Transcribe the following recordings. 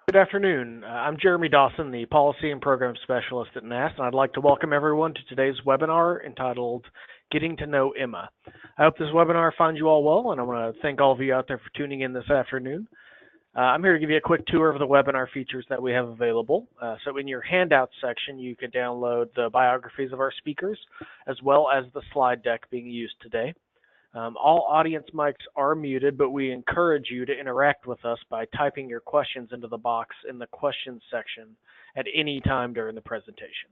Good afternoon. I'm Jeremy Dawson, the Policy and Program Specialist at NAST, and I'd like to welcome everyone to today's webinar entitled Getting to Know Emma. I hope this webinar finds you all well, and I want to thank all of you out there for tuning in this afternoon. I'm here to give you a quick tour of the webinar features that we have available. So in your handout section, you can download the biographies of our speakers, as well as the slide deck being used today. All audience mics are muted, but we encourage you to interact with us by typing your questions into the box in the questions section at any time during the presentation.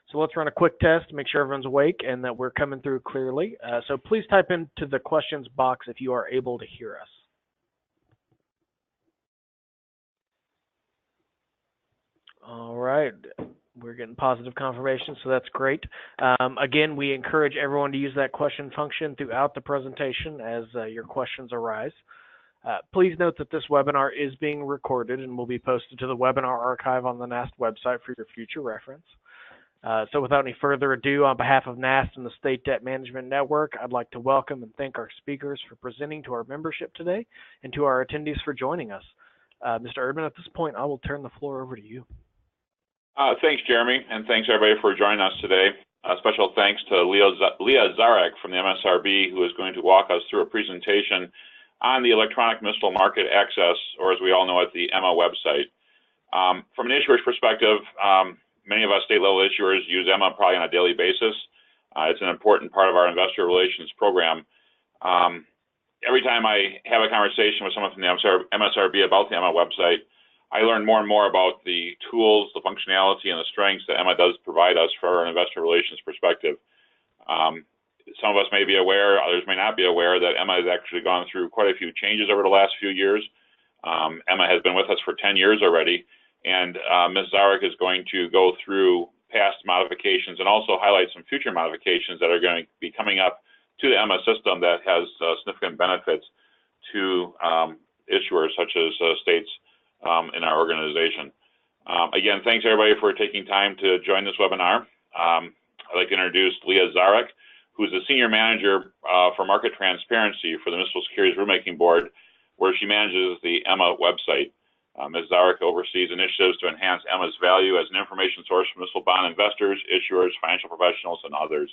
So let's run a quick test to make sure everyone's awake and that we're coming through clearly. So please type into the questions box if you are able to hear us. All right. We're getting positive confirmation, so that's great. Again, we encourage everyone to use that question function throughout the presentation as your questions arise. Please note that this webinar is being recorded and will be posted to the webinar archive on the NAST website for your future reference. So without any further ado, on behalf of NAST and the State Debt Management Network, I'd like to welcome and thank our speakers for presenting to our membership today and to our attendees for joining us. Mr. Erdman, at this point, I will turn the floor over to you. Thanks, Jeremy, and thanks everybody for joining us today. Special thanks to Leah Zarek from the MSRB, who is going to walk us through a presentation on the electronic municipal market access, or as we all know it, the EMMA website. From an issuer's perspective, many of us state-level issuers use EMMA probably on a daily basis. It's an important part of our investor relations program. Every time I have a conversation with someone from the MSRB about the EMMA website, I learn more and more about the tools, the functionality, and the strengths that EMMA does provide us for an investor relations perspective. Some of us may be aware, others may not be aware, that EMMA has actually gone through quite a few changes over the last few years. EMMA has been with us for 10 years already, and Ms. Zarek is going to go through past modifications and also highlight some future modifications that are going to be coming up to the EMMA system that has significant benefits to issuers such as states in our organization. Again, thanks everybody for taking time to join this webinar. I'd like to introduce Leah Zarek, who's the Senior Manager for Market Transparency for the Municipal Securities Rulemaking Board, where she manages the EMMA website. Ms. Zarek oversees initiatives to enhance EMMA's value as an information source for municipal bond investors, issuers, financial professionals, and others.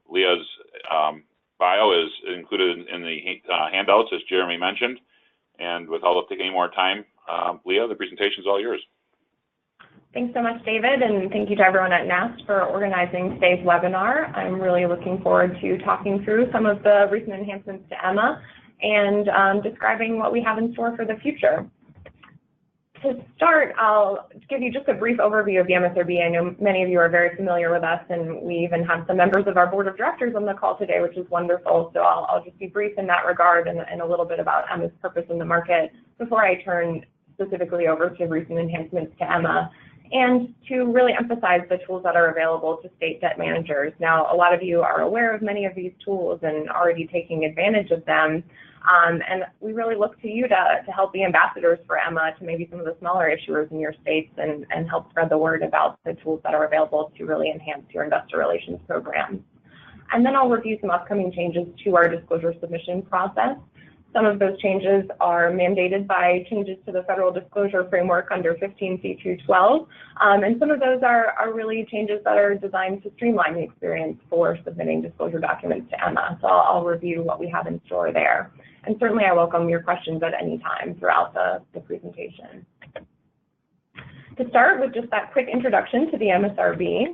Leah's bio is included in the handouts, as Jeremy mentioned. And without taking any more time, Leah, the presentation is all yours. Thanks so much, David, and thank you to everyone at NAST for organizing today's webinar. I'm really looking forward to talking through some of the recent enhancements to EMMA and describing what we have in store for the future. To start, I'll give you just a brief overview of the MSRB. I know many of you are very familiar with us, and we even have some members of our board of directors on the call today, which is wonderful. So I'll just be brief in that regard and a little bit about EMMA's purpose in the market before I turn specifically over to recent enhancements to EMMA and to really emphasize the tools that are available to state debt managers. Now, a lot of you are aware of many of these tools and already taking advantage of them. And we really look to you to help be ambassadors for EMMA to maybe some of the smaller issuers in your states and help spread the word about the tools that are available to really enhance your investor relations program. And then I'll review some upcoming changes to our disclosure submission process. Some of those changes are mandated by changes to the federal disclosure framework under 15C212, and some of those are really changes that are designed to streamline the experience for submitting disclosure documents to EMMA. So I'll review what we have in store there. And certainly I welcome your questions at any time throughout the presentation. To start with just that quick introduction to the MSRB,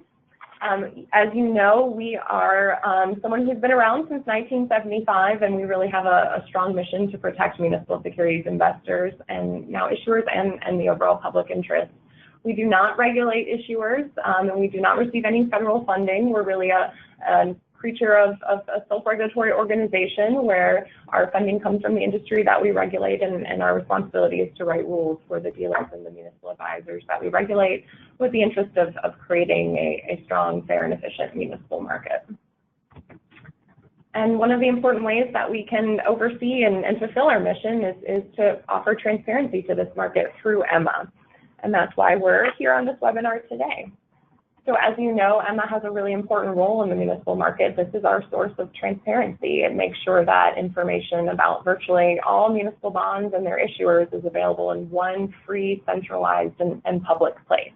as you know, we are someone who's been around since 1975, and we really have a strong mission to protect municipal securities investors and now issuers and the overall public interest. We do not regulate issuers, and we do not receive any federal funding. We're really a creature of a self-regulatory organization where our funding comes from the industry that we regulate, and our responsibility is to write rules for the dealers and the municipal advisors that we regulate with the interest of creating a strong, fair, and efficient municipal market. And one of the important ways that we can oversee and fulfill our mission is to offer transparency to this market through EMMA. And that's why we're here on this webinar today. So as you know, EMMA has a really important role in the municipal market. This is our source of transparency. It makes sure that information about virtually all municipal bonds and their issuers is available in one free, centralized, and public place.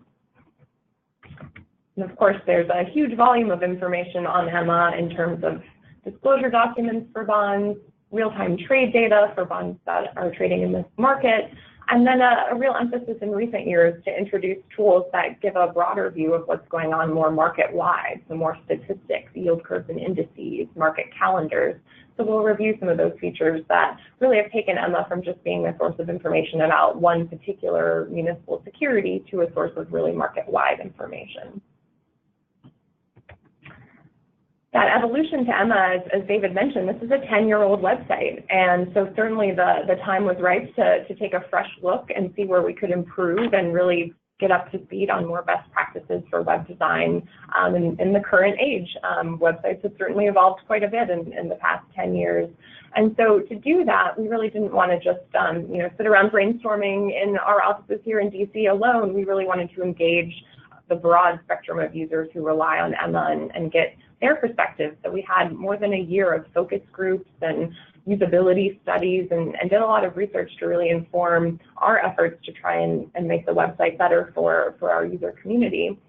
And of course, there's a huge volume of information on EMMA in terms of disclosure documents for bonds, real-time trade data for bonds that are trading in this market, and then a real emphasis in recent years to introduce tools that give a broader view of what's going on more market-wide, so more statistics, yield curves and indices, market calendars. So we'll review some of those features that really have taken EMMA from just being a source of information about one particular municipal security to a source of really market-wide information. That evolution to EMMA, as David mentioned, this is a 10-year-old website, and so certainly the time was ripe to take a fresh look and see where we could improve and really get up to speed on more best practices for web design in the current age. Websites have certainly evolved quite a bit in the past 10 years. And so to do that, we really didn't want to just sit around brainstorming in our offices here in DC alone. We really wanted to engage the broad spectrum of users who rely on EMMA and get their perspectives. So we had more than a year of focus groups and usability studies and did a lot of research to really inform our efforts to try and make the website better for our user community.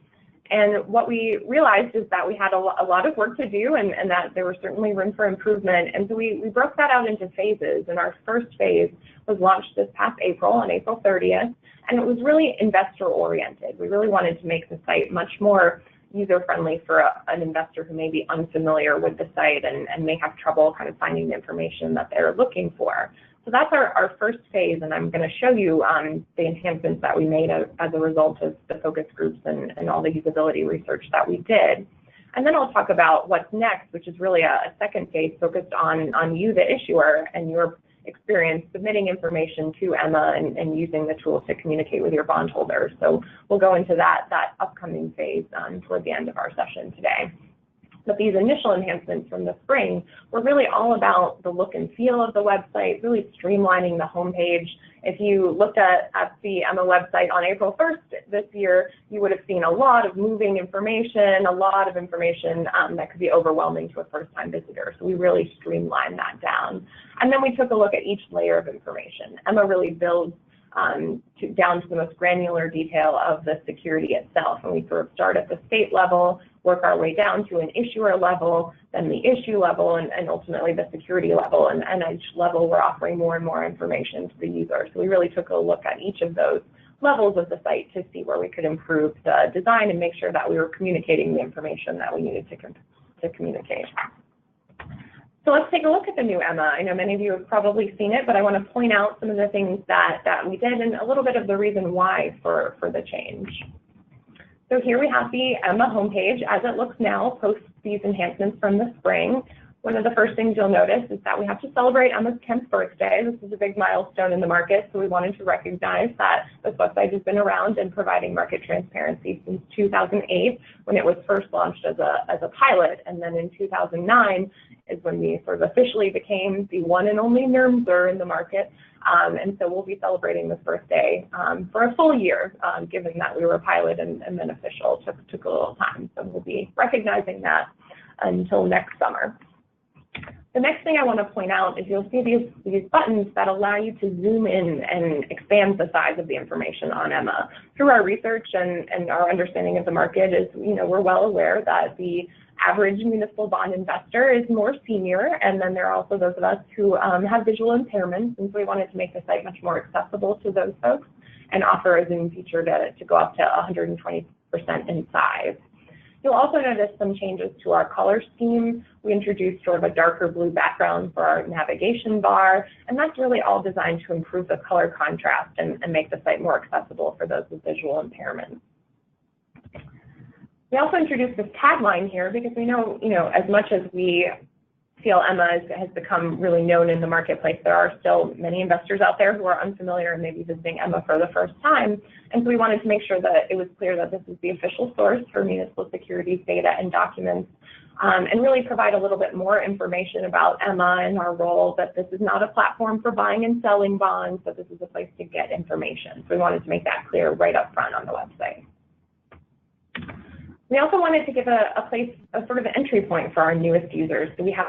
And what we realized is that we had a lot of work to do and that there was certainly room for improvement. And so we broke that out into phases. And our first phase was launched this past April, on April 30th. And it was really investor oriented. We really wanted to make the site much more user-friendly for an investor who may be unfamiliar with the site and may have trouble kind of finding the information that they're looking for. So that's our first phase, and I'm going to show you the enhancements that we made as a result of the focus groups and all the usability research that we did. And then I'll talk about what's next, which is really a second phase focused on you, the issuer, and your experience submitting information to EMMA and using the tool to communicate with your bondholders. So we'll go into that upcoming phase toward the end of our session today. But these initial enhancements from the spring were really all about the look and feel of the website, really streamlining the homepage. If you looked at the EMMA website on April 1st this year, you would have seen a lot of moving information, a lot of information that could be overwhelming to a first-time visitor. So we really streamlined that down. And then we took a look at each layer of information. EMMA really builds down to the most granular detail of the security itself. And we sort of start at the state level, work our way down to an issuer level, then the issue level, and ultimately the security level. And at each level, we're offering more and more information to the user. So we really took a look at each of those levels of the site to see where we could improve the design and make sure that we were communicating the information that we needed to communicate. So let's take a look at the new EMMA. I know many of you have probably seen it, but I want to point out some of the things that we did and a little bit of the reason why for the change. So here we have the EMMA homepage as it looks now post these enhancements from the spring. One of the first things you'll notice is that we have to celebrate EMMA's 10th birthday. This is a big milestone in the market, so we wanted to recognize that this website has been around and providing market transparency since 2008 when it was first launched as a pilot, and then in 2009 is when we sort of officially became the one and only NERMSer in the market. And so we'll be celebrating this birthday for a full year, given that we were a pilot and then official. Took a little time, so we'll be recognizing that until next summer. The next thing I want to point out is you'll see these buttons that allow you to zoom in and expand the size of the information on EMMA. Through our research and our understanding of the market is, we're well aware that the average municipal bond investor is more senior, and then there are also those of us who have visual impairments, and so we wanted to make the site much more accessible to those folks and offer a zoom feature to go up to 120% in size. You'll also notice some changes to our color scheme. We introduced sort of a darker blue background for our navigation bar, and that's really all designed to improve the color contrast and make the site more accessible for those with visual impairments. We also introduced this tagline here because we know, as much as we feel EMMA has become really known in the marketplace, there are still many investors out there who are unfamiliar and maybe visiting EMMA for the first time. And so we wanted to make sure that it was clear that this is the official source for municipal securities data and documents, and really provide a little bit more information about EMMA and our role, that this is not a platform for buying and selling bonds, but this is a place to get information. So we wanted to make that clear right up front on the website. We also wanted to give a sort of entry point for our newest users. So we have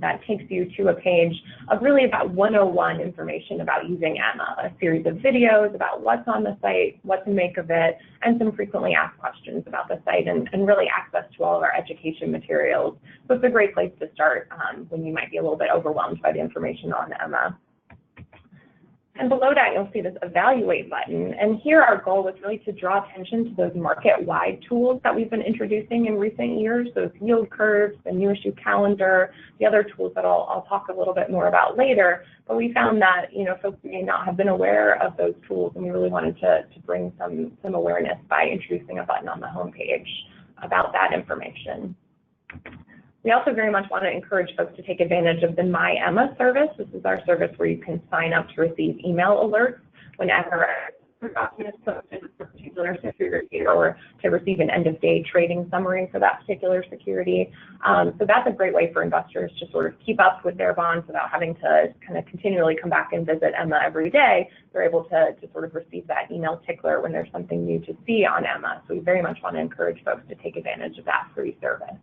that takes you to a page of really about 101 information about using Emma, a series of videos about what's on the site, what to make of it, and some frequently asked questions about the site, and really access to all of our education materials. So it's a great place to start when you might be a little bit overwhelmed by the information on Emma. And below that, you'll see this evaluate button. And here our goal was really to draw attention to those market-wide tools that we've been introducing in recent years, those yield curves, the new issue calendar, the other tools that I'll talk a little bit more about later. But we found that, folks may not have been aware of those tools, and we really wanted to bring some awareness by introducing a button on the homepage about that information. We also very much want to encourage folks to take advantage of the My Emma service. This is our service where you can sign up to receive email alerts whenever a document is posted for a particular security, or to receive an end-of-day trading summary for that particular security. So that's a great way for investors to sort of keep up with their bonds without having to kind of continually come back and visit Emma every day. They're able to sort of receive that email tickler when there's something new to see on Emma. So we very much want to encourage folks to take advantage of that free service.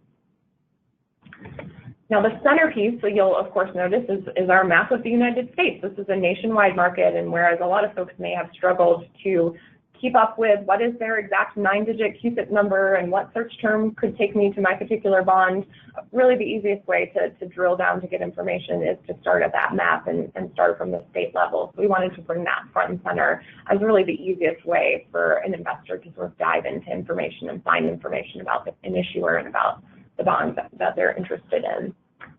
Now the centerpiece, so you'll of course notice, is our map of the United States. This is a nationwide market, and whereas a lot of folks may have struggled to keep up with what is their exact 9-digit CUSIP number and what search term could take me to my particular bond, really the easiest way to drill down to get information is to start at that map and start from the state level. So we wanted to bring that front and center as really the easiest way for an investor to sort of dive into information and find information about an issuer and about the bonds that they're interested in.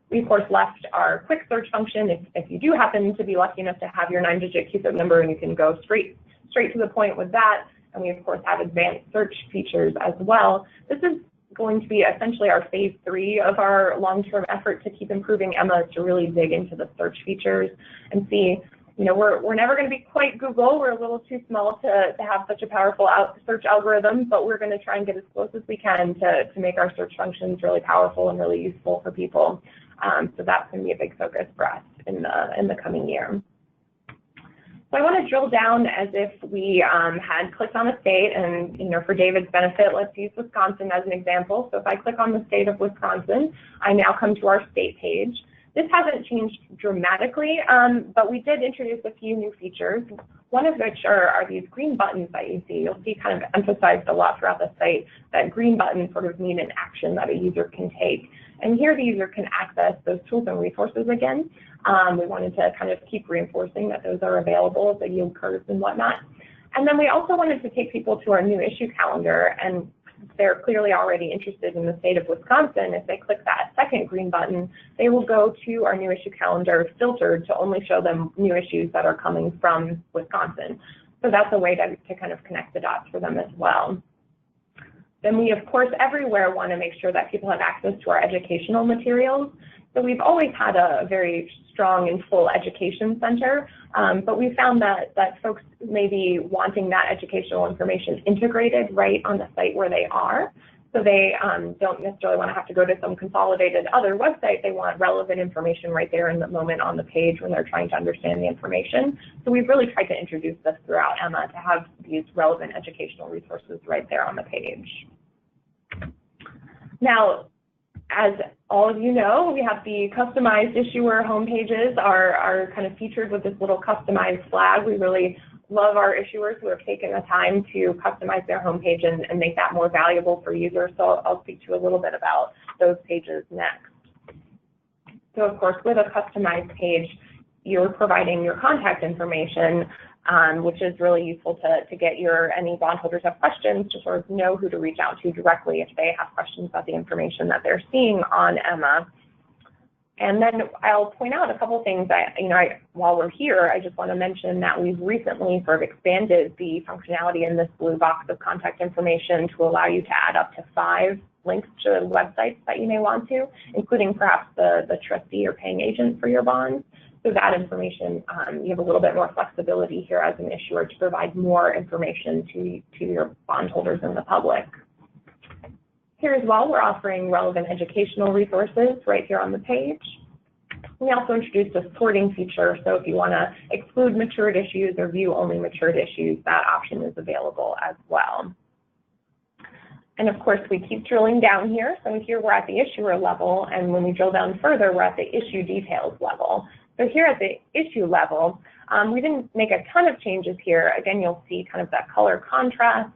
We, of course, left our quick search function if you do happen to be lucky enough to have your 9-digit CUSIP number, and you can go straight to the point with that. And we, of course, have advanced search features as well. This is going to be essentially our phase 3 of our long-term effort to keep improving Emma, to really dig into the search features and see, we're never going to be quite Google. We're a little too small to have such a powerful search algorithm, but we're going to try and get as close as we can to make our search functions really powerful and really useful for people. So that's going to be a big focus for us in the coming year. So I want to drill down as if we had clicked on a state, and for David's benefit, let's use Wisconsin as an example. So if I click on the state of Wisconsin, I now come to our state page. This hasn't changed dramatically, but we did introduce a few new features, one of which are these green buttons that you see. You'll see kind of emphasized a lot throughout the site that green buttons sort of mean an action that a user can take. And here the user can access those tools and resources again. We wanted to kind of keep reinforcing that those are available, the yield curves and whatnot. And then we also wanted to take people to our new issue calendar, and they're clearly already interested in the state of Wisconsin. If they click that second green button, they will go to our new issue calendar filtered to only show them new issues that are coming from Wisconsin. So that's a way to kind of connect the dots for them as well. Then we, of course, everywhere want to make sure that people have access to our educational materials. So we've always had a very strong and full education center, but we found that folks may be wanting that educational information integrated right on the site where they are. So they don't necessarily want to have to go to some consolidated other website. They want relevant information right there in the moment on the page when they're trying to understand the information. So we've really tried to introduce this throughout Emma to have these relevant educational resources right there on the page. Now, as all of you know, we have the customized issuer homepages are kind of featured with this little customized flag. We really love our issuers who have taken the time to customize their homepage and make that more valuable for users. So I'll speak to you a little bit about those pages next. So of course, with a customized page, you're providing your contact information, which is really useful to get any bondholders have questions to sort of know who to reach out to directly if they have questions about the information that they're seeing on Emma. And then I'll point out a couple things that, while we're here, I just want to mention that we've recently sort of expanded the functionality in this blue box of contact information to allow you to add up to 5 links to websites that you may want to, including perhaps the trustee or paying agent for your bonds. So that information, you have a little bit more flexibility here as an issuer to provide more information to your bondholders and the public. Here as well, we're offering relevant educational resources right here on the page. We also introduced a sorting feature, so if you want to exclude matured issues or view only matured issues, that option is available as well. And of course, we keep drilling down here. So here we're at the issuer level, and when we drill down further, we're at the issue details level. So here at the issue level, we didn't make a ton of changes here. Again, you'll see kind of that color contrast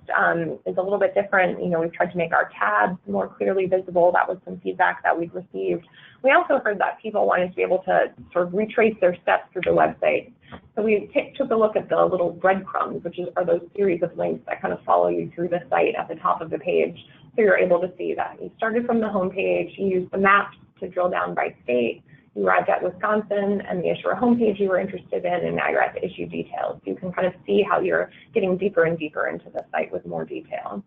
is a little bit different. You know, we've tried to make our tabs more clearly visible. That was some feedback that we've received. We also heard that people wanted to be able to sort of retrace their steps through the website. So we took a look at the little breadcrumbs, which are those series of links that kind of follow you through the site at the top of the page. So you're able to see that you started from the home page, you used the maps to drill down by state, you arrived at Wisconsin and the issuer homepage you were interested in, and now you're at the issue details. You can kind of see how you're getting deeper and deeper into the site with more detail.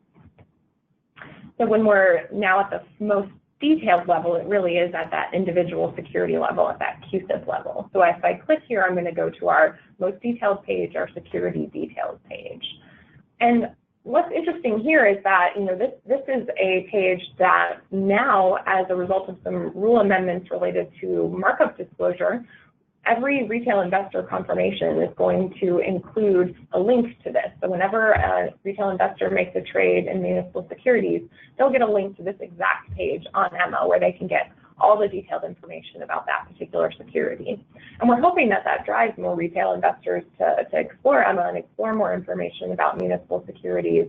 So when we're now at the most detailed level, it really is at that individual security level, at that QSIP level. So if I click here, I'm going to go to our most detailed page, our security details page. And what's interesting here is that, you know, this is a page that now, as a result of some rule amendments related to markup disclosure, every retail investor confirmation is going to include a link to this. So whenever a retail investor makes a trade in municipal securities, they'll get a link to this exact page on Emma where they can get all the detailed information about that particular security. And we're hoping that that drives more retail investors to explore Emma and explore more information about municipal securities.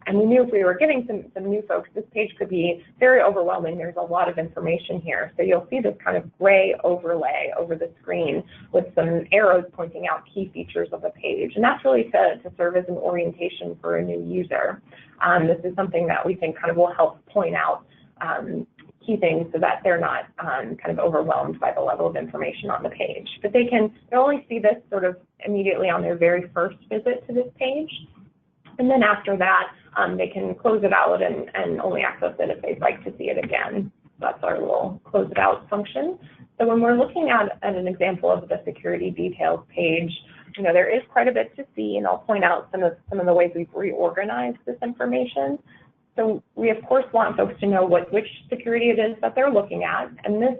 And we knew if we were getting some new folks, this page could be very overwhelming. There's a lot of information here. So you'll see this kind of gray overlay over the screen with some arrows pointing out key features of the page. And that's really to serve as an orientation for a new user. This is something that we think kind of will help point out key things so that they're not kind of overwhelmed by the level of information on the page. But they'll only see this sort of immediately on their very first visit to this page. And then after that, they can close it out and only access it if they'd like to see it again. That's our little close it out function. So when we're looking at an example of the security details page, you know, there is quite a bit to see, and I'll point out some of the ways we've reorganized this information. So we, of course, want folks to know which security it is that they're looking at, and this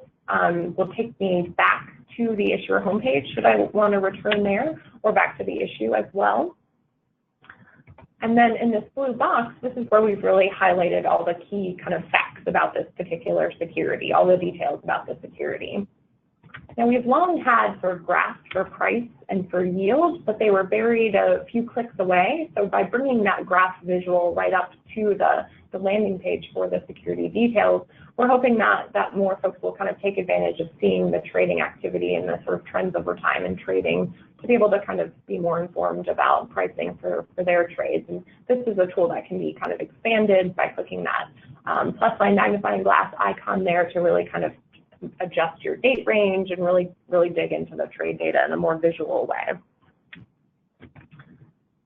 will take me back to the issuer homepage should I want to return there, or back to the issue as well. And then in this blue box, this is where we've really highlighted all the key kind of facts about this particular security, all the details about the security. Now, we've long had sort of graphs for price and for yield, but they were buried a few clicks away. So by bringing that graph visual right up to the landing page for the security details, we're hoping that more folks will kind of take advantage of seeing the trading activity and the sort of trends over time in trading to be able to kind of be more informed about pricing for their trades. And this is a tool that can be kind of expanded by clicking that plus sign magnifying glass icon there to really kind of adjust your date range and really dig into the trade data in a more visual way.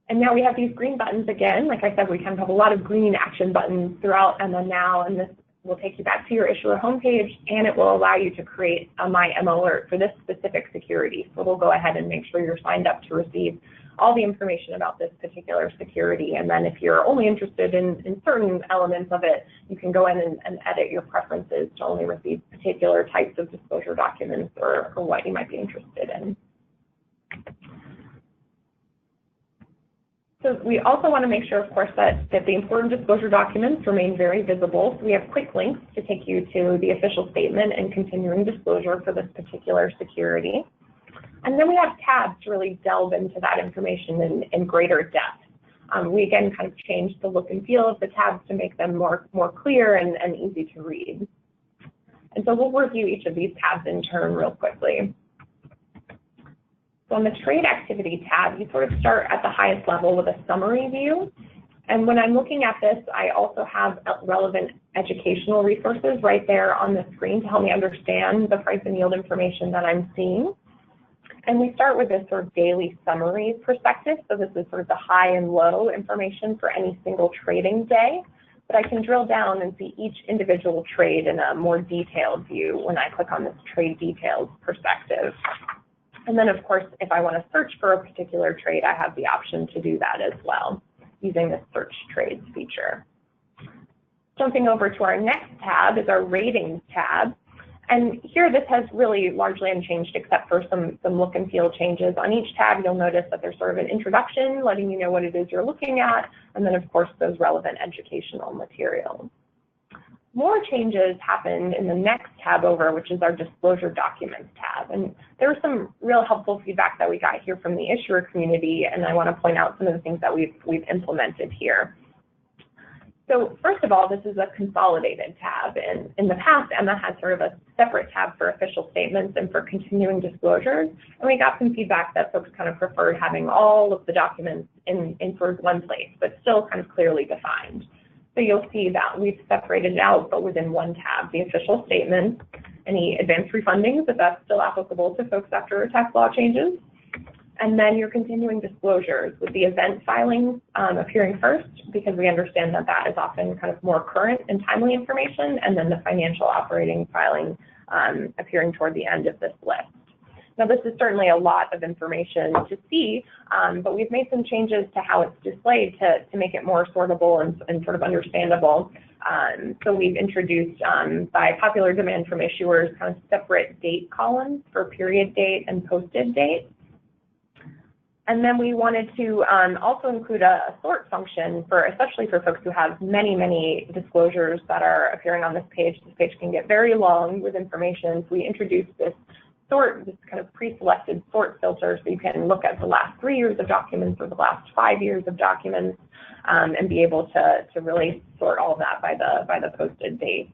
And now we have these green buttons again. Like I said, we kind of have a lot of green action buttons throughout Emma now, and this will take you back to your issuer homepage, and it will allow you to create a My Emma alert for this specific security. So we'll go ahead and make sure you're signed up to receive all the information about this particular security. And then if you're only interested in certain elements of it, you can go in and edit your preferences to only receive particular types of disclosure documents or what you might be interested in. So we also want to make sure, of course, that the important disclosure documents remain very visible. So we have quick links to take you to the official statement and continuing disclosure for this particular security. And then we have tabs to really delve into that information in greater depth. We again kind of changed the look and feel of the tabs to make them more clear and easy to read. And so we'll review each of these tabs in turn real quickly. So on the trade activity tab, you sort of start at the highest level with a summary view. And when I'm looking at this, I also have relevant educational resources right there on the screen to help me understand the price and yield information that I'm seeing. And we start with this sort of daily summary perspective. So this is sort of the high and low information for any single trading day. But I can drill down and see each individual trade in a more detailed view when I click on this trade details perspective. And then, of course, if I want to search for a particular trade, I have the option to do that as well using the search trades feature. Jumping over to our next tab is our ratings tab. And here, this has really largely unchanged except for some look and feel changes. On each tab, you'll notice that there's sort of an introduction letting you know what it is you're looking at, and then, of course, those relevant educational materials. More changes happened in the next tab over, which is our Disclosure Documents tab. And there was some real helpful feedback that we got here from the issuer community, and I want to point out some of the things that we've implemented here. So first of all, this is a consolidated tab, and in the past, Emma had sort of a separate tab for official statements and for continuing disclosures, and we got some feedback that folks kind of preferred having all of the documents in sort of one place, but still kind of clearly defined. So you'll see that we've separated it out, but within one tab, the official statements, any advanced refundings, if that's still applicable to folks after tax law changes, and then your continuing disclosures with the event filing appearing first, because we understand that that is often kind of more current and timely information, and then the financial operating filing appearing toward the end of this list. Now, this is certainly a lot of information to see, but we've made some changes to how it's displayed to make it more sortable and sort of understandable. So we've introduced, by popular demand from issuers, kind of separate date columns for period date and posted date. And then we wanted to also include a sort function especially for folks who have many, many disclosures that are appearing on this page. This page can get very long with information. So we introduced this kind of pre-selected sort filter, so you can look at the last 3 years of documents or the last 5 years of documents and be able to really sort all of that by the posted date.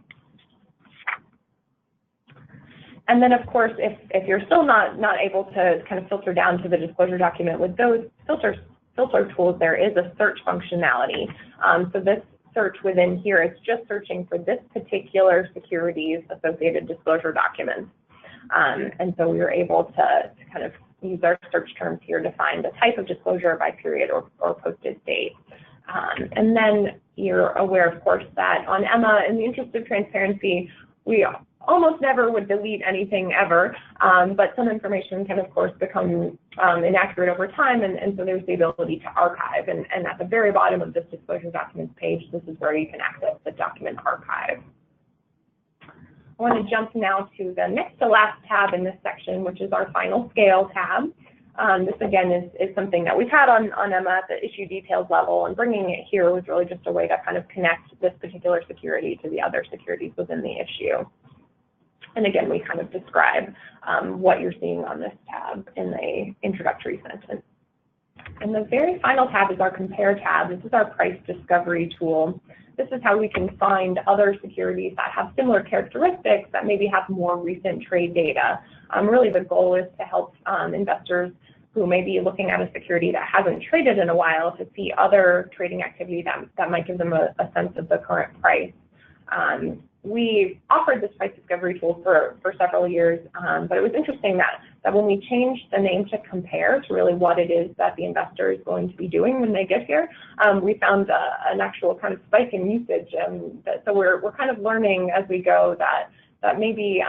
And then, of course, if you're still not able to kind of filter down to the disclosure document, with those filter tools, there is a search functionality. So this search within here is just searching for this particular security's associated disclosure documents. And so we were able to kind of use our search terms here to find the type of disclosure by period or posted date. And then you're aware, of course, that on Emma, in the interest of transparency, we almost never would delete anything ever, but some information can, of course, become inaccurate over time, and so there's the ability to archive. And at the very bottom of this disclosure documents page, this is where you can access the document archive. I want to jump now to the next to last tab in this section, which is our final scale tab. This, again, is something that we've had on Emma at the issue details level, and bringing it here was really just a way to kind of connect this particular security to the other securities within the issue. And again, we kind of describe what you're seeing on this tab in the introductory sentence. And the very final tab is our compare tab. This is our price discovery tool. This is how we can find other securities that have similar characteristics that maybe have more recent trade data. Really, the goal is to help investors who may be looking at a security that hasn't traded in a while to see other trading activity that might give them a sense of the current price. We offered this price discovery tool for several years, but it was interesting that when we changed the name to compare to really what it is that the investor is going to be doing when they get here, we found an actual kind of spike in usage. So we're kind of learning as we go that maybe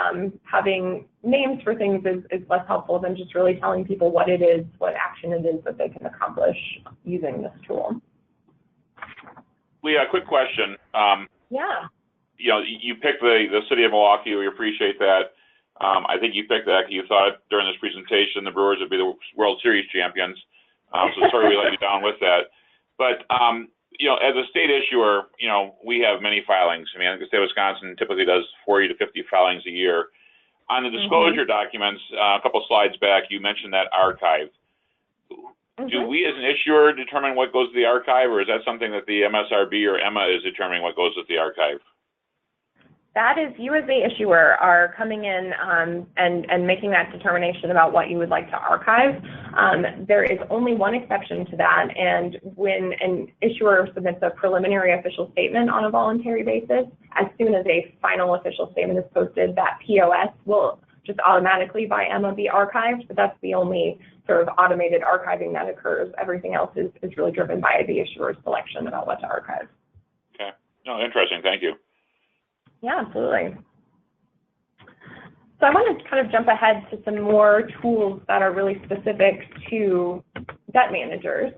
having names for things is less helpful than just really telling people what it is, what action it is that they can accomplish using this tool. Leah, a quick question. Yeah. You know, you picked the city of Milwaukee. We appreciate that. I think you picked that. You thought during this presentation the Brewers would be the World Series champions. So sorry we let you down with that. But you know, as a state issuer, you know, we have many filings. I mean, the state of Wisconsin typically does 40 to 50 filings a year. On the disclosure documents, a couple slides back, you mentioned that archive. Do we as an issuer determine what goes to the archive, or is that something that the MSRB or Emma is determining what goes to the archive? That is, you as the issuer are coming in and making that determination about what you would like to archive. There is only one exception to that, and when an issuer submits a preliminary official statement on a voluntary basis, as soon as a final official statement is posted, that POS will just automatically by Emma be archived, but that's the only sort of automated archiving that occurs. Everything else is really driven by the issuer's selection about what to archive. Okay. No, interesting. Thank you. Yeah, absolutely. So I want to kind of jump ahead to some more tools that are really specific to debt managers.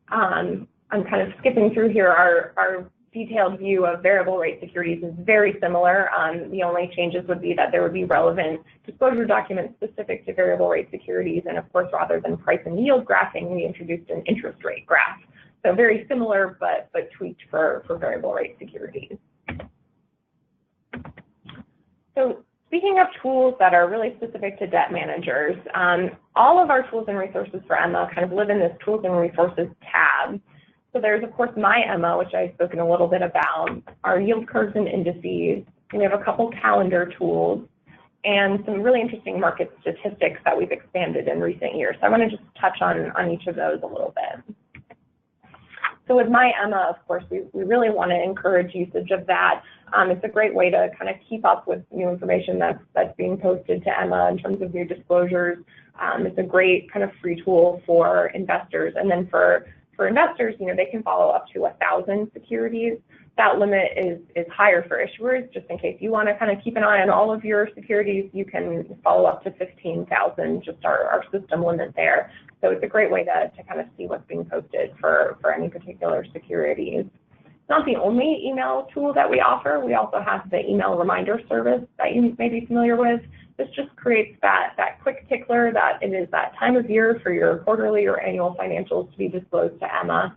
I'm kind of skipping through here our detailed view of variable rate securities is very similar. The only changes would be that there would be relevant disclosure documents specific to variable rate securities, and of course, rather than price and yield graphing, we introduced an interest rate graph. So very similar, but tweaked for variable rate securities. So speaking of tools that are really specific to debt managers, all of our tools and resources for Emma kind of live in this tools and resources tab. So there's, of course, My Emma, which I've spoken a little bit about, our yield curves and indices. We have a couple calendar tools and some really interesting market statistics that we've expanded in recent years. So I want to just touch on each of those a little bit. So with My Emma, of course, we really want to encourage usage of that. It's a great way to kind of keep up with new information that's being posted to Emma in terms of new disclosures. It's a great kind of free tool for investors. And then for investors, they can follow up to 1,000 securities. That limit is higher for issuers. Just in case you want to kind of keep an eye on all of your securities, you can follow up to 15,000, just our system limit there. So it's a great way to kind of see what's being posted for any particular securities. It's not the only email tool that we offer. We also have the email reminder service that you may be familiar with. This just creates that quick tickler that it is that time of year for your quarterly or annual financials to be disclosed to Emma.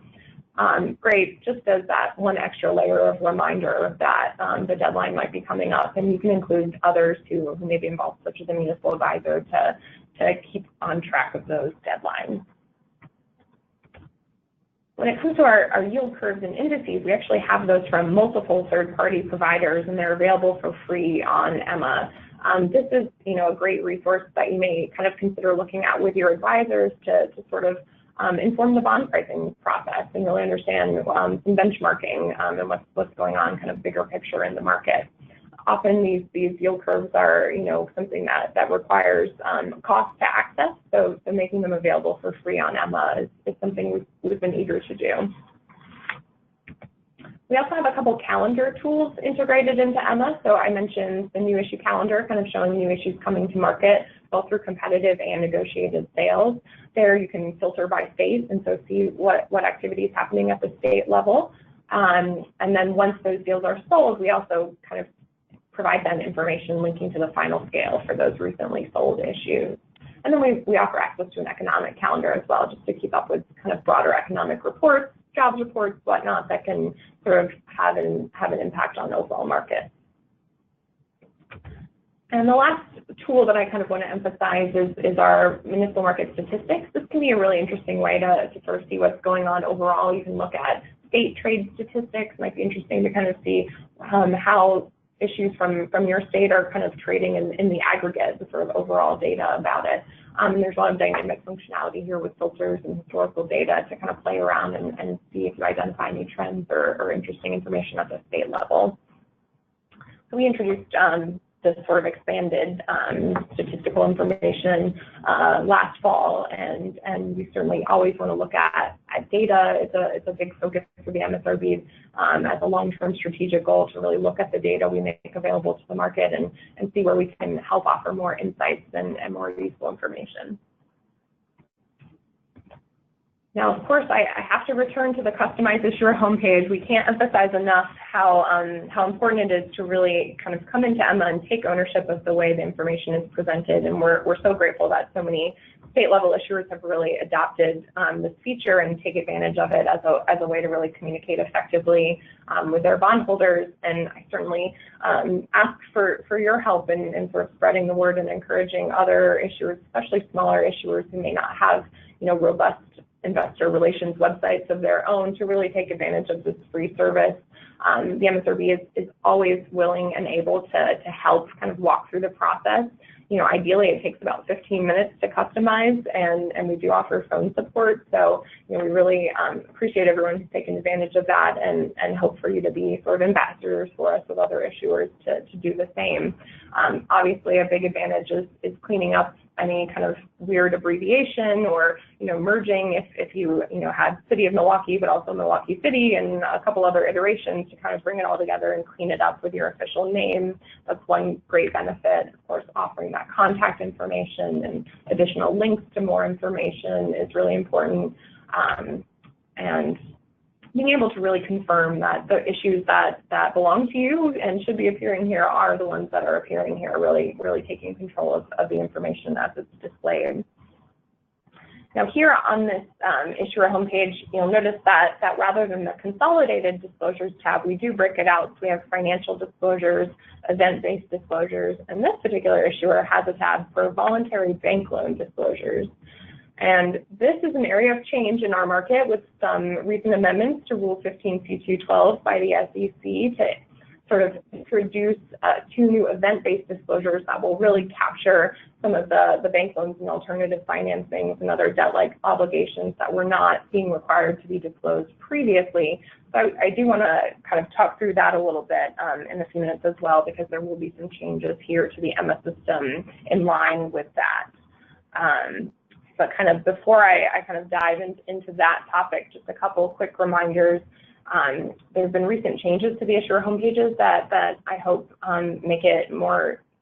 Great, just as that one extra layer of reminder that the deadline might be coming up, and you can include others who may be involved, such as a municipal advisor, to keep on track of those deadlines. When it comes to our yield curves and indices, we actually have those from multiple third-party providers, and they're available for free on Emma. This is, a great resource that you may kind of consider looking at with your advisors to sort of inform the bond pricing process and really understand some benchmarking and what's going on, kind of bigger picture in the market. Often these yield curves are, something that requires cost to access, so making them available for free on Emma is something we've been eager to do. We also have a couple calendar tools integrated into Emma. So I mentioned the new issue calendar, kind of showing new issues coming to market, both through competitive and negotiated sales. There you can filter by state, and so see what activity is happening at the state level. And then once those deals are sold, we also kind of provide that information linking to the final scale for those recently sold issues. And then we offer access to an economic calendar as well, just to keep up with kind of broader economic reports, jobs reports, whatnot, that can sort of have an impact on the overall market. And the last tool that I kind of want to emphasize is our municipal market statistics. This can be a really interesting way to sort of see what's going on overall. You can look at state trade statistics. It might be interesting to kind of see how issues from your state are kind of trading in the aggregate, the sort of overall data about it. And there's a lot of dynamic functionality here with filters and historical data to kind of play around and see if you identify any trends or interesting information at the state level. So we introduced this sort of expanded statistical information last fall, and we certainly always want to look at data. It's a big focus for the MSRB as a long-term strategic goal to really look at the data we make available to the market and see where we can help offer more insights and more useful information. Now, of course, I have to return to the customized issuer homepage. We can't emphasize enough how important it is to really kind of come into Emma and take ownership of the way the information is presented. And we're so grateful that so many state-level issuers have really adopted this feature and take advantage of it as a way to really communicate effectively with their bondholders. And I certainly ask for your help in sort of spreading the word and encouraging other issuers, especially smaller issuers who may not have robust investor relations websites of their own, to really take advantage of this free service. The MSRB is always willing and able to help kind of walk through the process. Ideally it takes about 15 minutes to customize, and we do offer phone support. So, we really appreciate everyone who's taken advantage of that, and hope for you to be sort of ambassadors for us with other issuers to do the same. Obviously, a big advantage is cleaning up any kind of weird abbreviation or merging if you had City of Milwaukee but also Milwaukee City and a couple other iterations to kind of bring it all together and clean it up with your official name. That's one great benefit. Of course, offering that contact information and additional links to more information is really important. And being able to really confirm that the issues that belong to you and should be appearing here are the ones that are appearing here, really taking control of the information as it's displayed. Now here on this issuer homepage, you'll notice that rather than the consolidated disclosures tab, we do break it out. So we have financial disclosures, event-based disclosures, and this particular issuer has a tab for voluntary bank loan disclosures. And this is an area of change in our market with some recent amendments to Rule 15c2-12 by the SEC to sort of introduce 2 new event-based disclosures that will really capture some of the bank loans and alternative financings and other debt-like obligations that were not being required to be disclosed previously. So I do want to kind of talk through that a little bit in a few minutes as well, because there will be some changes here to the EMMA system in line with that. But kind of before I kind of dive into that topic, just a couple quick reminders. There have been recent changes to the issuer homepages that I hope make it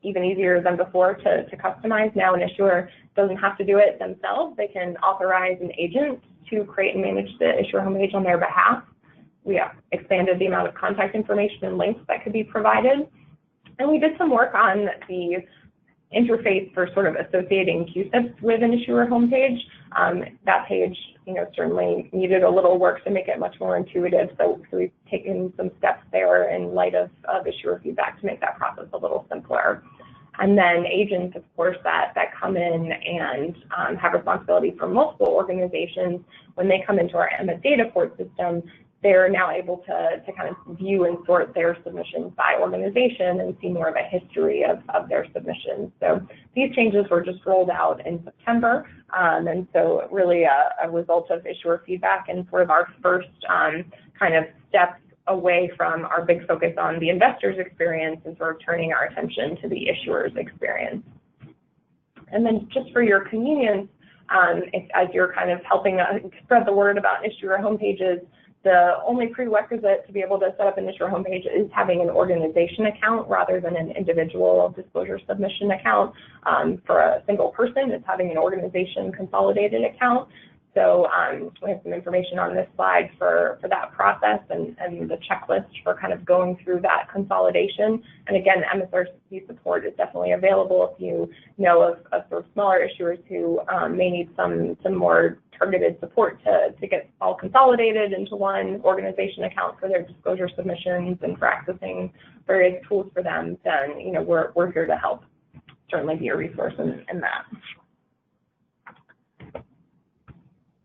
even easier than before to customize. Now an issuer doesn't have to do it themselves. They can authorize an agent to create and manage the issuer homepage on their behalf. We have expanded the amount of contact information and links that could be provided. And we did some work on the interface for sort of associating QSIPs with an issuer homepage. That page, certainly needed a little work to make it much more intuitive. So we've taken some steps there in light of issuer feedback to make that process a little simpler. And then agents, of course, that come in and have responsibility for multiple organizations, when they come into our EMMA data port system, they're now able to kind of view and sort their submissions by organization and see more of a history of their submissions. So these changes were just rolled out in September, and so really a result of issuer feedback and sort of our first kind of steps away from our big focus on the investor's experience and sort of turning our attention to the issuer's experience. And then just for your convenience, as you're kind of helping spread the word about issuer homepages, the only prerequisite to be able to set up an issuer homepage is having an organization account rather than an individual disclosure submission account. For a single person, it's having an organization consolidated account. So we have some information on this slide for that process and the checklist for kind of going through that consolidation. And again, MSRB support is definitely available if you know of sort of smaller issuers who may need some more targeted support to get all consolidated into one organization account for their disclosure submissions and for accessing various tools for them. Then we're here to help. Certainly be a resource in that.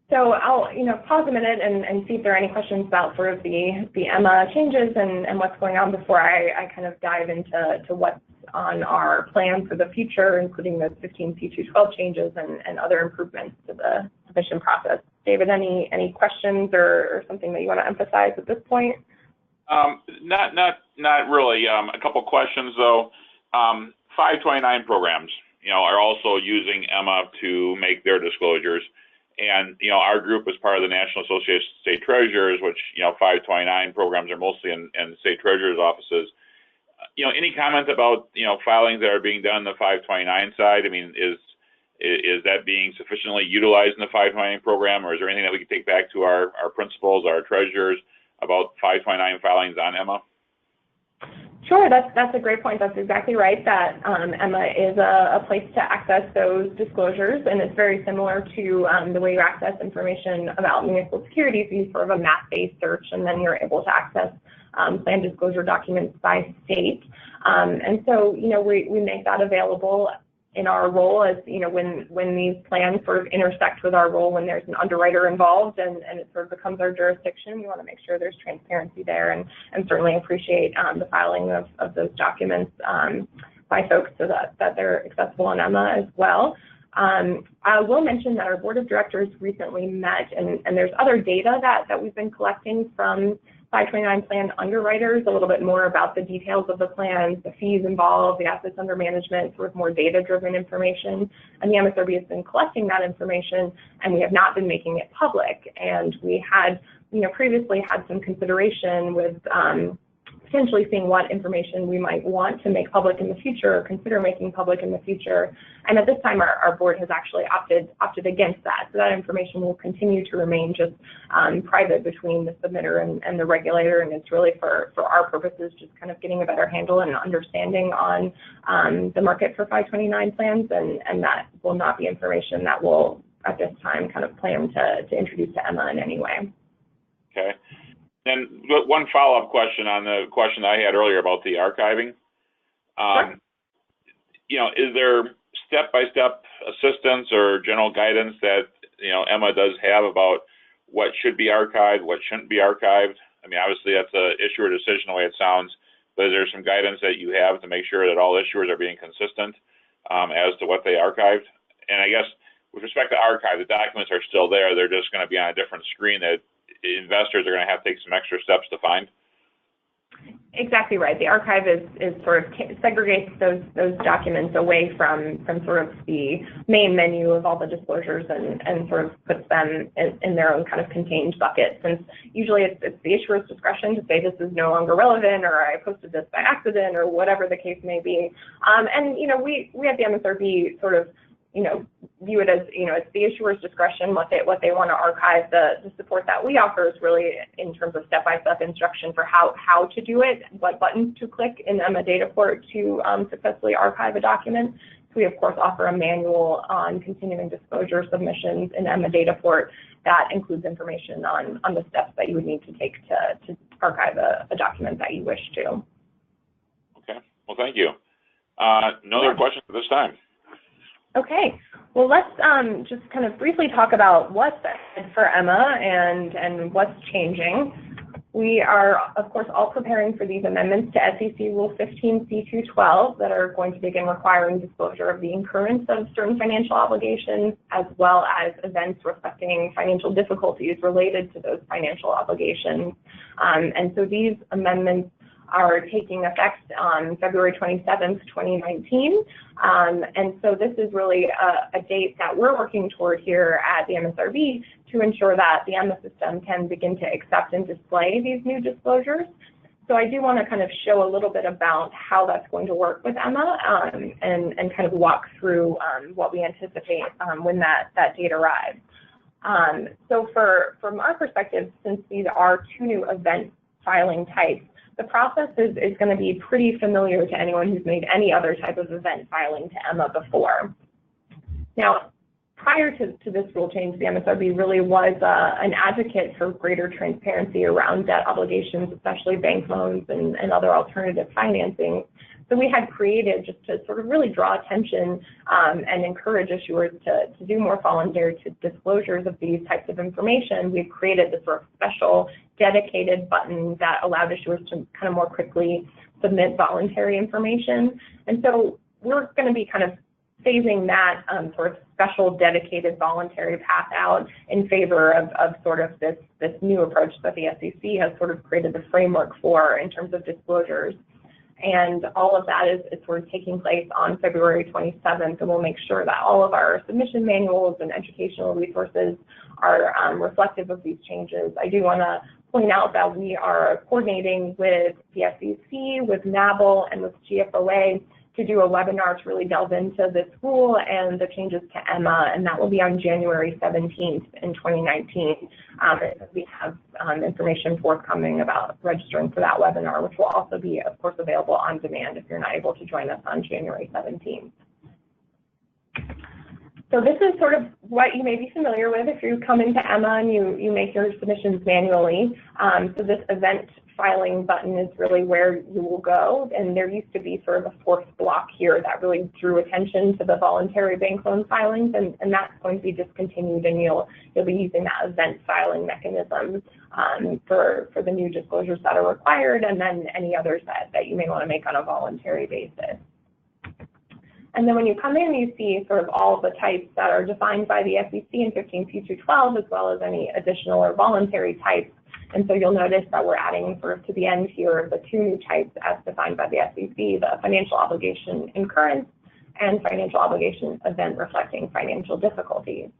So I'll pause a minute and see if there are any questions about sort of the EMMA changes and what's going on before I kind of dive into what's on our plan for the future, including those 15C212 changes and other improvements to the submission process. David, any questions or something that you want to emphasize at this point? Not really. A couple questions though. 529 programs, are also using EMMA to make their disclosures. And, our group is part of the National Association of State Treasurers, which, 529 programs are mostly in state treasurers' offices. Any comment about, filings that are being done on the 529 side? I mean, is that being sufficiently utilized in the 529 program, or is there anything that we can take back to our principals, our treasurers, about 529 filings on EMMA? Sure, that's a great point. That's exactly right, that EMMA is a place to access those disclosures, and it's very similar to the way you access information about municipal securities. You use sort of a map-based search, and then you're able to access plan disclosure documents by state. And so, we make that available in our role as, when these plans sort of intersect with our role when there's an underwriter involved and it sort of becomes our jurisdiction. We want to make sure there's transparency there and certainly appreciate the filing of those documents by folks so that they're accessible on EMMA as well. I will mention that our board of directors recently met, and there's other data that we've been collecting from 529 plan underwriters, a little bit more about the details of the plans, the fees involved, the assets under management, sort of more data-driven information. And the MSRB has been collecting that information, and we have not been making it public. And we had, previously had some consideration with potentially seeing what information we might want to make public in the future or consider making public in the future. And at this time, our board has actually opted against that. So that information will continue to remain just private between the submitter and the regulator. And it's really for our purposes, just kind of getting a better handle and understanding on the market for 529 plans. And that will not be information that will, at this time, kind of plan to introduce to Emma in any way. Okay. And one follow-up question on the question I had earlier about the archiving. Sure. You know, is there step-by-step assistance or general guidance that, you know, Emma does have about what should be archived, what shouldn't be archived? I mean, obviously that's a issuer decision the way it sounds, but is there some guidance that you have to make sure that all issuers are being consistent as to what they archived? And I guess with respect to archive, the documents are still there. They're just going to be on a different screen that investors are going to have to take some extra steps to find. Exactly right. The archive is sort of segregates those documents away from sort of the main menu of all the disclosures and sort of puts them in their own kind of contained bucket. Since usually it's the issuer's discretion to say this is no longer relevant, or I posted this by accident, or whatever the case may be. And you know, we at the MSRB sort of, you know, view it as, you know, it's the issuer's discretion what they want to archive. The support that we offer is really in terms of step-by-step instruction for how to do it, what buttons to click in Emma Dataport to successfully archive a document. So we of course offer a manual on continuing disclosure submissions in Emma Dataport that includes information on the steps that you would need to take to archive a document that you wish to. Okay, well, thank you. No other questions at this time. Okay, well, let's just kind of briefly talk about what's ahead for Emma and what's changing. We are, of course, all preparing for these amendments to SEC Rule 15C212 that are going to begin requiring disclosure of the incurrence of certain financial obligations, as well as events reflecting financial difficulties related to those financial obligations. And so these amendments are taking effect on February 27th, 2019. And so this is really a date that we're working toward here at the MSRB to ensure that the Emma system can begin to accept and display these new disclosures. So I do want to kind of show a little bit about how that's going to work with Emma and kind of walk through what we anticipate when that date arrives. So from our perspective, since these are two new event filing types, the process is going to be pretty familiar to anyone who's made any other type of event filing to Emma before. Now, prior to this rule change, the MSRB really was an advocate for greater transparency around debt obligations, especially bank loans and other alternative financing. So we had created, just to sort of really draw attention and encourage issuers to do more voluntary disclosures of these types of information, we've created this sort of special dedicated button that allowed issuers to kind of more quickly submit voluntary information. And so we're going to be kind of phasing that sort of special dedicated voluntary path out in favor of sort of this new approach that the SEC has sort of created the framework for in terms of disclosures. And all of that is sort of taking place on February 27th, and we'll make sure that all of our submission manuals and educational resources are reflective of these changes. I do want to point out that we are coordinating with the SEC, with NABL, and with GFOA to do a webinar to really delve into this rule and the changes to Emma, and that will be on January 17th in 2019. We have information forthcoming about registering for that webinar, which will also be, of course, available on demand if you're not able to join us on January 17th. So this is sort of what you may be familiar with if you come into Emma and you make your submissions manually. So this event filing button is really where you will go, and there used to be sort of a fourth block here that really drew attention to the voluntary bank loan filings, and that's going to be discontinued, and you'll be using that event filing mechanism for the new disclosures that are required, and then any others that you may want to make on a voluntary basis. And then when you come in, you see sort of all of the types that are defined by the SEC in 15C212, as well as any additional or voluntary types. And so you'll notice that we're adding sort of to the end here the two new types as defined by the SEC, the financial obligation incurrence and financial obligation event reflecting financial difficulties.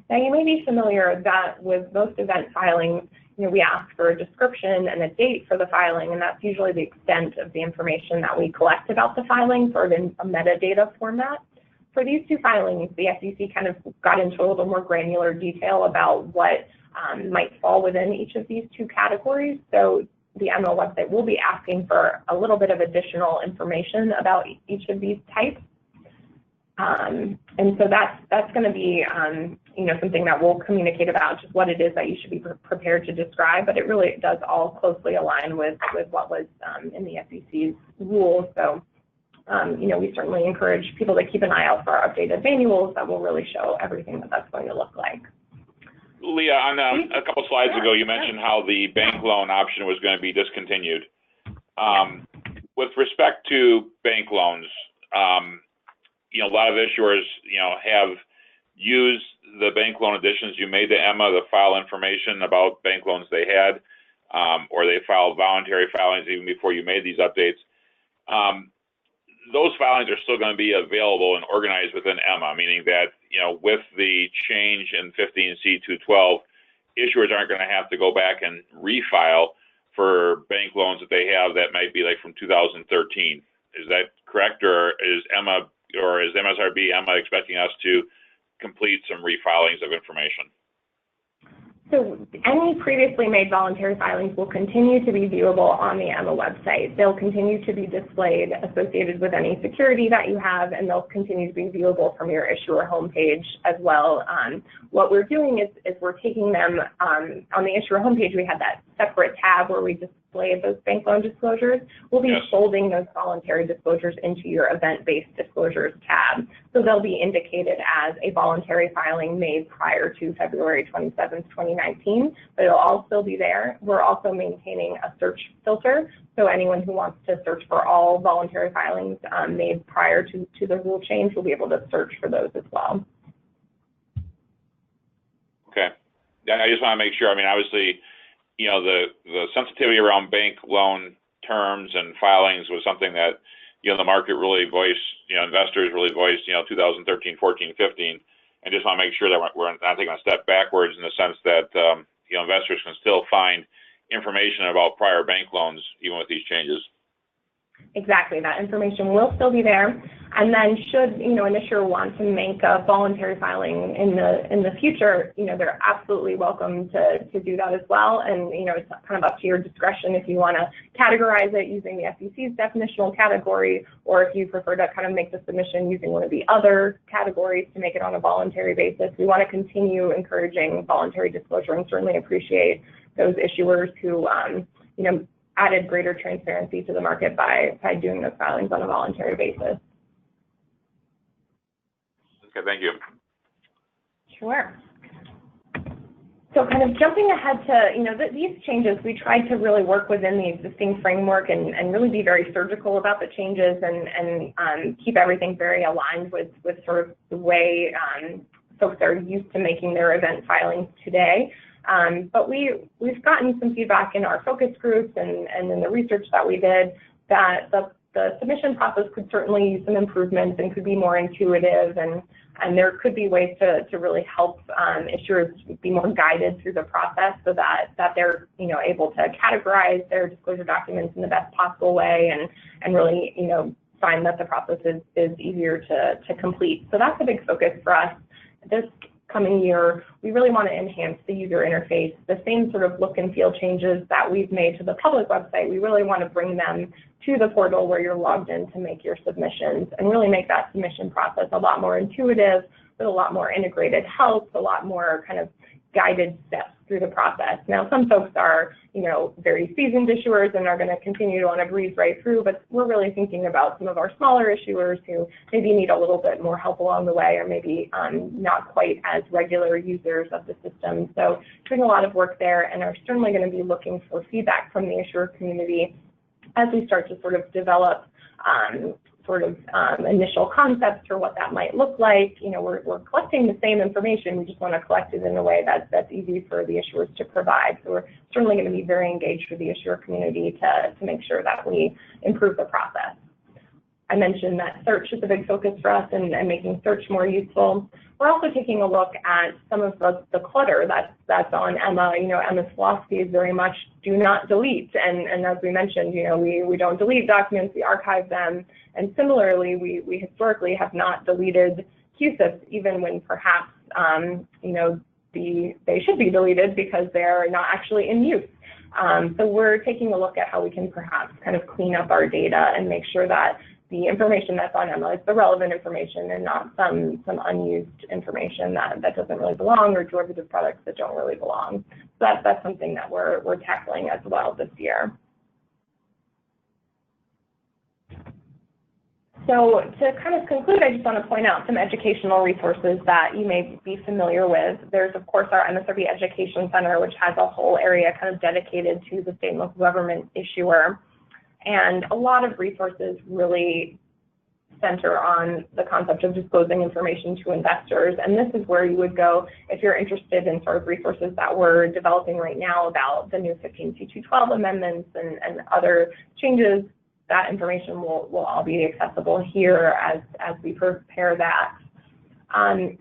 Now, you may be familiar that with most event filings, we ask for a description and a date for the filing, and that's usually the extent of the information that we collect about the filing, sort of in a metadata format. For these two filings, the SEC kind of got into a little more granular detail about what might fall within each of these two categories. So the EMA website will be asking for a little bit of additional information about each of these types. And so that's going to be, something that we'll communicate about, just what it is that you should be prepared to describe. But it really does all closely align with what was in the SEC's rules. So, we certainly encourage people to keep an eye out for our updated manuals that will really show everything that's going to look like. Leah, on a couple slides ago, you mentioned how the bank loan option was going to be discontinued. With respect to bank loans, a lot of issuers, have used the bank loan additions you made to EMA to file information about bank loans they had, or they filed voluntary filings even before you made these updates. Those filings are still going to be available and organized within EMA, meaning that, with the change in 15C212, issuers aren't going to have to go back and refile for bank loans that they have that might be like from 2013. Is that correct, or is EMA or is MSRB EMA expecting us to complete some refilings of information? So any previously made voluntary filings will continue to be viewable on the EMA website. They'll continue to be displayed associated with any security that you have, and they'll continue to be viewable from your issuer homepage as well. What we're doing is we're taking them on the issuer homepage. We had that separate tab where we displayed those bank loan disclosures. We'll be folding those voluntary disclosures into your event-based disclosures tab. So they'll be indicated as a voluntary filing made prior to February 27th, 2019, but it'll all still be there. We're also maintaining a search filter, so anyone who wants to search for all voluntary filings made prior to the rule change will be able to search for those as well. Okay. I just want to make sure, obviously, the sensitivity around bank loan terms and filings was something that, the market really voiced, investors really voiced, 2013, 14, 15, and just want to make sure that we're not taking a step backwards in the sense that, investors can still find information about prior bank loans even with these changes. Exactly, that information will still be there. And then should, an issuer want to make a voluntary filing in the future, they're absolutely welcome to do that as well. And, it's kind of up to your discretion if you want to categorize it using the SEC's definitional category, or if you prefer to kind of make the submission using one of the other categories to make it on a voluntary basis. We want to continue encouraging voluntary disclosure and certainly appreciate those issuers who, added greater transparency to the market by doing those filings on a voluntary basis. Okay, thank you. Sure. So kind of jumping ahead to, these changes, we tried to really work within the existing framework and really be very surgical about the changes and keep everything very aligned with sort of the way folks are used to making their event filings today. But we've gotten some feedback in our focus groups and in the research that we did that the submission process could certainly use some improvements and could be more intuitive, and there could be ways to really help issuers be more guided through the process so that they're able to categorize their disclosure documents in the best possible way and really find that the process is easier to complete. So that's a big focus for us this coming year. We really want to enhance the user interface. The same sort of look and feel changes that we've made to the public website, we really want to bring them to the portal where you're logged in to make your submissions and really make that submission process a lot more intuitive, with a lot more integrated help, a lot more kind of guided steps through the process. Now, some folks are, very seasoned issuers and are going to continue to want to breeze right through, but we're really thinking about some of our smaller issuers who maybe need a little bit more help along the way, or maybe not quite as regular users of the system. So doing a lot of work there, and are certainly going to be looking for feedback from the issuer community as we start to sort of develop initial concepts for what that might look like. We're collecting the same information, we just want to collect it in a way that's easy for the issuers to provide. So we're certainly going to be very engaged with the issuer community to make sure that we improve the process. I mentioned that search is a big focus for us and making search more useful. We're also taking a look at some of the clutter that's on Emma. Emma's philosophy is very much do not delete. And as we mentioned, we don't delete documents, we archive them. And similarly, we historically have not deleted QSIPs, even when perhaps, they should be deleted because they're not actually in use. So we're taking a look at how we can perhaps kind of clean up our data and make sure that the information that's on Emma is the relevant information and not some unused information that doesn't really belong or derivative products that don't really belong. So that's something that we're tackling as well this year. So to kind of conclude, I just want to point out some educational resources that you may be familiar with. There's, of course, our MSRB Education Center, which has a whole area kind of dedicated to the state and local government issuer. And a lot of resources really center on the concept of disclosing information to investors. And this is where you would go if you're interested in sort of resources that we're developing right now about the new 15C212 amendments and other changes. That information will all be accessible here as we prepare that.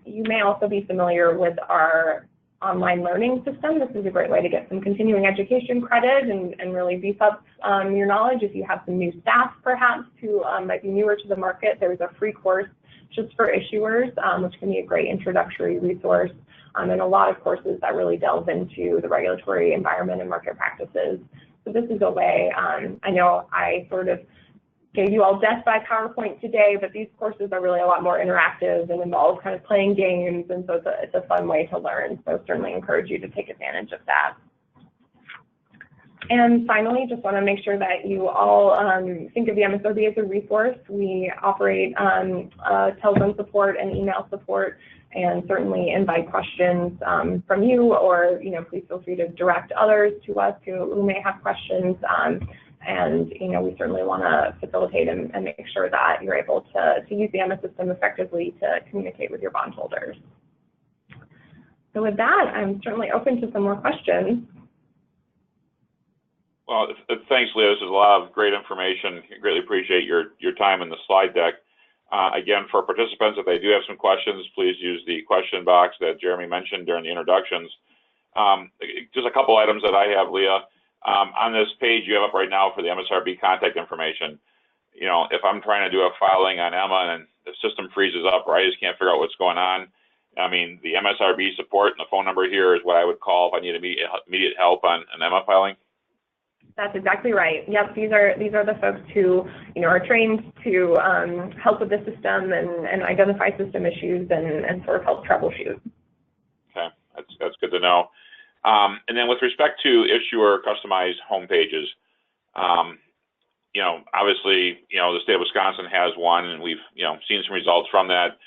You may also be familiar with our online learning system. This is a great way to get some continuing education credit and really beef up your knowledge. If you have some new staff, perhaps, who might be newer to the market, there's a free course just for issuers, which can be a great introductory resource, and a lot of courses that really delve into the regulatory environment and market practices. So this is a way, I know I sort of gave you all death by PowerPoint today, but these courses are really a lot more interactive and involve kind of playing games, and so it's a fun way to learn. So certainly encourage you to take advantage of that. And finally, just want to make sure that you all think of the MSRB as a resource. We operate telephone support and email support, and certainly invite questions from you, or please feel free to direct others to us who may have questions. And we certainly want to facilitate and make sure that you're able to use the Emma system effectively to communicate with your bondholders. So with that, I'm certainly open to some more questions. Well, thanks, Leah. This is a lot of great information. I greatly appreciate your time in the slide deck. Again, for participants, if they do have some questions, please use the question box that Jeremy mentioned during the introductions. Just a couple items that I have, Leah. On this page you have up right now for the MSRB contact information, if I'm trying to do a filing on Emma and the system freezes up or I just can't figure out what's going on, I mean, the MSRB support and the phone number here is what I would call if I need immediate help on an Emma filing. That's exactly right. Yep, these are the folks who are trained to help with the system and identify system issues and sort of help troubleshoot. Okay, that's good to know. And then with respect to issuer customized home pages, obviously, the state of Wisconsin has one, and we've, seen some results from that.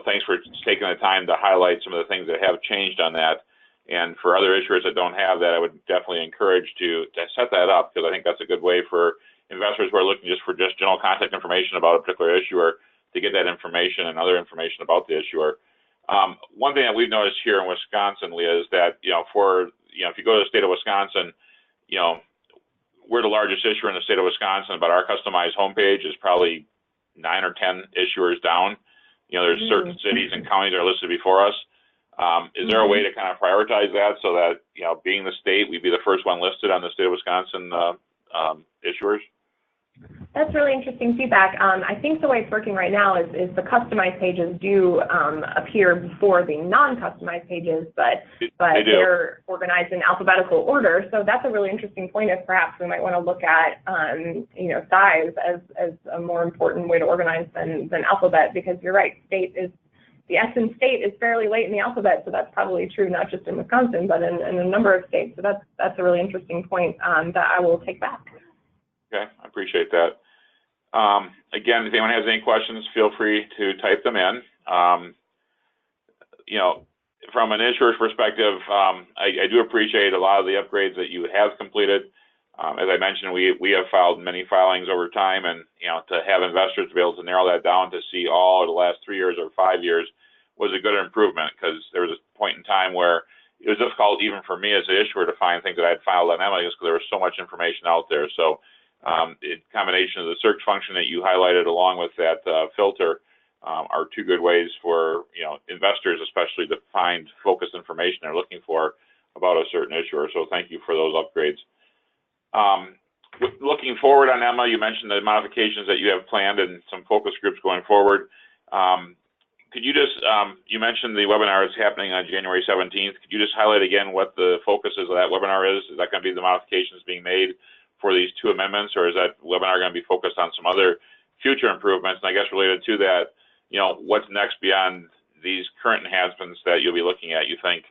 Thanks for taking the time to highlight some of the things that have changed on that. And for other issuers that don't have that, I would definitely encourage to set that up, because I think that's a good way for investors who are looking just for general contact information about a particular issuer to get that information and other information about the issuer. One thing that we've noticed here in Wisconsin, Leah, is that, if you go to the state of Wisconsin, we're the largest issuer in the state of Wisconsin, but our customized homepage is probably 9 or 10 issuers down. There's certain cities and counties that are listed before us. Is there a way to kind of prioritize that so that, being the state, we'd be the first one listed on the state of Wisconsin issuers? That's really interesting feedback. I think the way it's working right now is the customized pages do appear before the non-customized pages, but they're organized in alphabetical order. So that's a really interesting point. If perhaps we might want to look at size as a more important way to organize than alphabet, because you're right, the S in state is fairly late in the alphabet, so that's probably true not just in Wisconsin, but in a number of states. So that's a really interesting point that I will take back. Okay, I appreciate that. Again, if anyone has any questions, feel free to type them in. From an issuer's perspective, I do appreciate a lot of the upgrades that you have completed. As I mentioned, we have filed many filings over time, and to have investors to be able to narrow that down to see all of the last 3 years or 5 years was a good improvement, because there was a point in time where it was difficult even for me as an issuer to find things that I had filed on Emma, because there was so much information out there. So combination of the search function that you highlighted along with that filter are two good ways for investors, especially, to find focused information they're looking for about a certain issuer. So thank you for those upgrades. Looking forward on Emma, you mentioned the modifications that you have planned and some focus groups going forward. Could you just, you mentioned the webinar is happening on January 17th. Could you just highlight again what the focuses of that webinar is? Is that going to be the modifications being made for these two amendments, or is that webinar going to be focused on some other future improvements? And I guess related to that, what's next beyond these current enhancements that you'll be looking at, you think,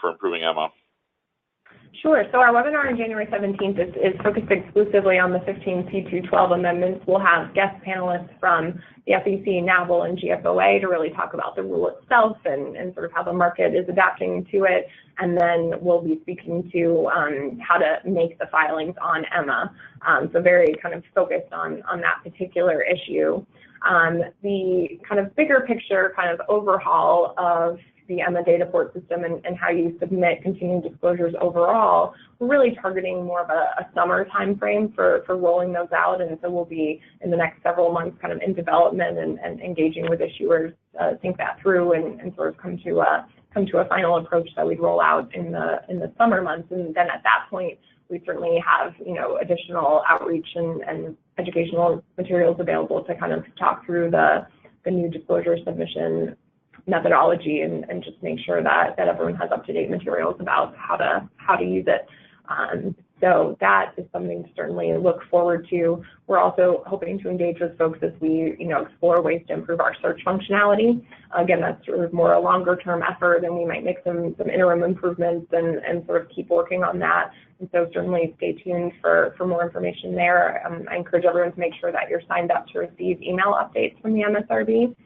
for improving Emma? Sure. So our webinar on January 17th is focused exclusively on the 15 C212 amendments. We'll have guest panelists from the SEC, NAVL, and GFOA to really talk about the rule itself and sort of how the market is adapting to it. And then we'll be speaking to how to make the filings on Emma. So very kind of focused on that particular issue. The kind of bigger picture kind of overhaul of the Emma data port system and how you submit continuing disclosures overall, we're really targeting more of a summer time frame for rolling those out. And so we'll be in the next several months kind of in development and engaging with issuers, think that through and sort of come to a final approach that we'd roll out in the summer months. And then at that point, we certainly have additional outreach and educational materials available to kind of talk through the new disclosure submission methodology and just make sure that everyone has up-to-date materials about how to use it. So that is something to certainly look forward to. We're also hoping to engage with folks as we explore ways to improve our search functionality. Again, that's sort of more a longer-term effort, and we might make some interim improvements and sort of keep working on that. And so certainly stay tuned for more information there. I encourage everyone to make sure that you're signed up to receive email updates from the MSRB.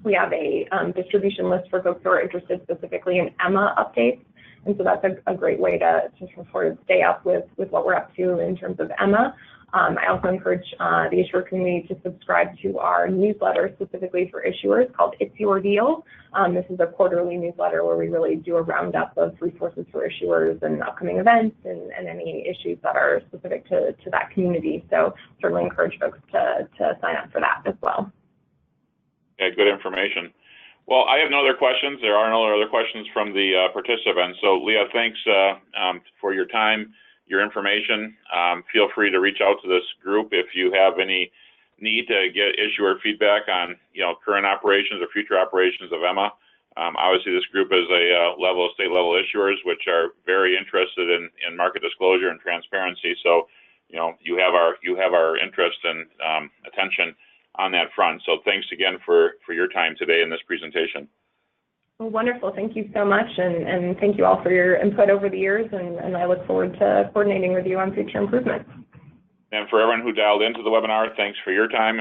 We have a distribution list for folks who are interested specifically in Emma updates. And so that's a great way to sort of stay up with what we're up to in terms of Emma. I also encourage the issuer community to subscribe to our newsletter specifically for issuers called It's Your Deal. This is a quarterly newsletter where we really do a roundup of resources for issuers and upcoming events and any issues that are specific to that community. So certainly encourage folks to sign up for that as well. Okay, good information. Well, I have no other questions. There are no other questions from the participants. So, Leah, thanks for your time, your information. Feel free to reach out to this group if you have any need to get issuer feedback on current operations or future operations of Emma. Obviously, this group is a state level issuers, which are very interested in market disclosure and transparency. So, you have our interest and attention on that front. So thanks again for your time today in this presentation. Well, wonderful. Thank you so much. And thank you all for your input over the years. And I look forward to coordinating with you on future improvements. And for everyone who dialed into the webinar, thanks for your time.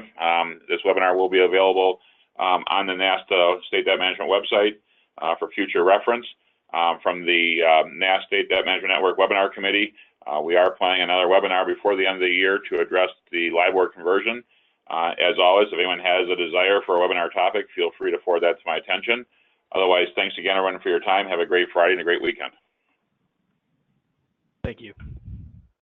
This webinar will be available on the NAST State Debt Management website for future reference. From the NAST State Debt Management Network Webinar Committee, we are planning another webinar before the end of the year to address the LIBOR conversion. As always, if anyone has a desire for a webinar topic, feel free to forward that to my attention. Otherwise, thanks again, everyone, for your time. Have a great Friday and a great weekend. Thank you.